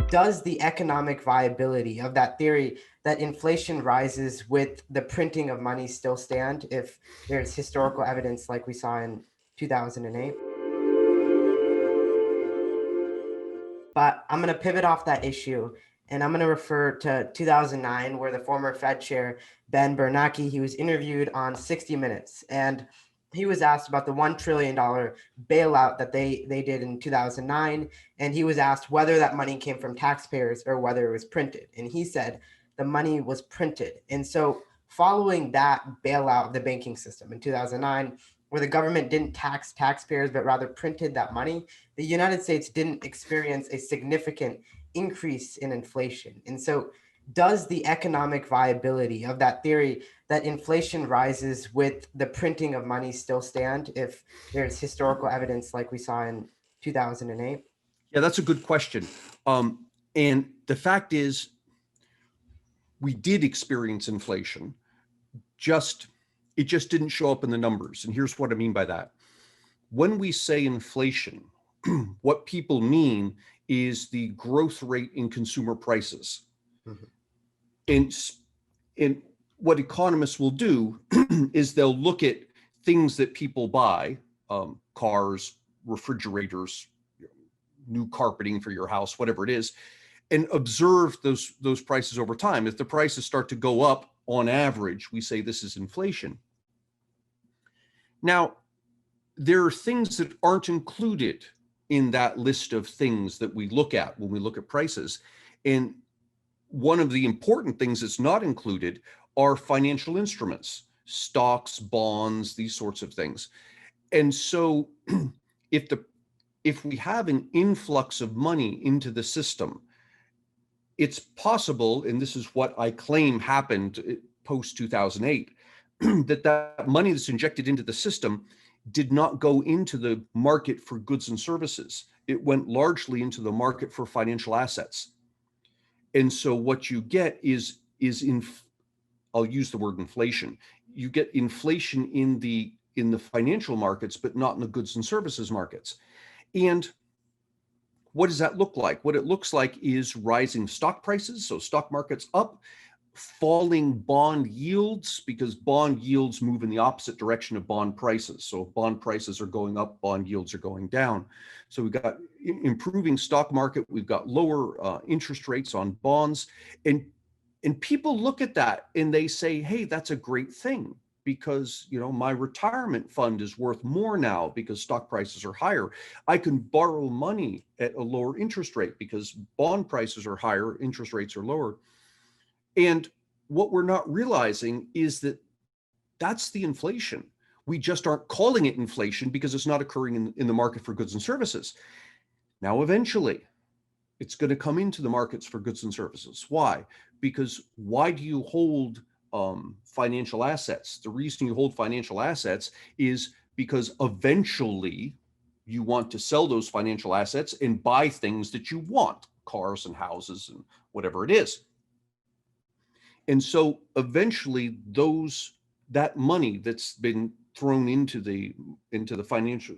does the economic viability of that theory that inflation rises with the printing of money still stand if there's historical evidence like we saw in 2008? But I'm going to pivot off that issue and I'm going to refer to 2009, where the former Fed chair, Ben Bernanke, he was interviewed on 60 Minutes. And he was asked about the $1 trillion bailout that they did in 2009. And he was asked whether that money came from taxpayers or whether it was printed. And he said the money was printed. And so following that bailout of the banking system in 2009, where the government didn't tax taxpayers, but rather printed that money, the United States didn't experience a significant increase in inflation. And so does the economic viability of that theory that inflation rises with the printing of money still stand if there's historical evidence like we saw in 2008? Yeah, that's a good question. And the fact is, we did experience inflation, it just didn't show up in the numbers. And here's what I mean by that. When we say inflation, what people mean is the growth rate in consumer prices. Mm-hmm. And what economists will do is they'll look at things that people buy, cars, refrigerators, new carpeting for your house, whatever it is, and observe those prices over time. If the prices start to go up on average, we say this is inflation. Now, there are things that aren't included in that list of things that we look at when we look at prices. And one of the important things that's not included are financial instruments, stocks, bonds, these sorts of things. And so if we have an influx of money into the system, it's possible, and this is what I claim happened post 2008, that money that's injected into the system did not go into the market for goods and services. It went largely into the market for financial assets. And so what you get is I'll use the word inflation. You get inflation in the financial markets, but not in the goods and services markets. And what does that look like? What it looks like is rising stock prices. So stock markets up, falling bond yields, because bond yields move in the opposite direction of bond prices. So if bond prices are going up, bond yields are going down. So we've got improving stock market, we've got lower interest rates on bonds. And people look at that and they say, hey, that's a great thing, because my retirement fund is worth more now because stock prices are higher. I can borrow money at a lower interest rate because bond prices are higher, interest rates are lower. And what we're not realizing is that that's the inflation. We just aren't calling it inflation because it's not occurring in the market for goods and services. Now, eventually, it's going to come into the markets for goods and services. Why? Because why do you hold financial assets? The reason you hold financial assets is because eventually you want to sell those financial assets and buy things that you want, cars and houses and whatever it is. And so eventually that money that's been thrown into the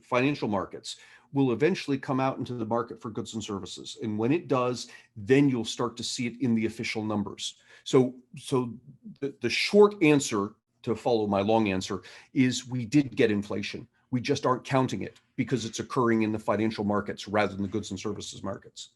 financial markets will eventually come out into the market for goods and services. And when it does, then you'll start to see it in the official numbers. So the short answer, to follow my long answer, is we did get inflation. We just aren't counting it because it's occurring in the financial markets rather than the goods and services markets.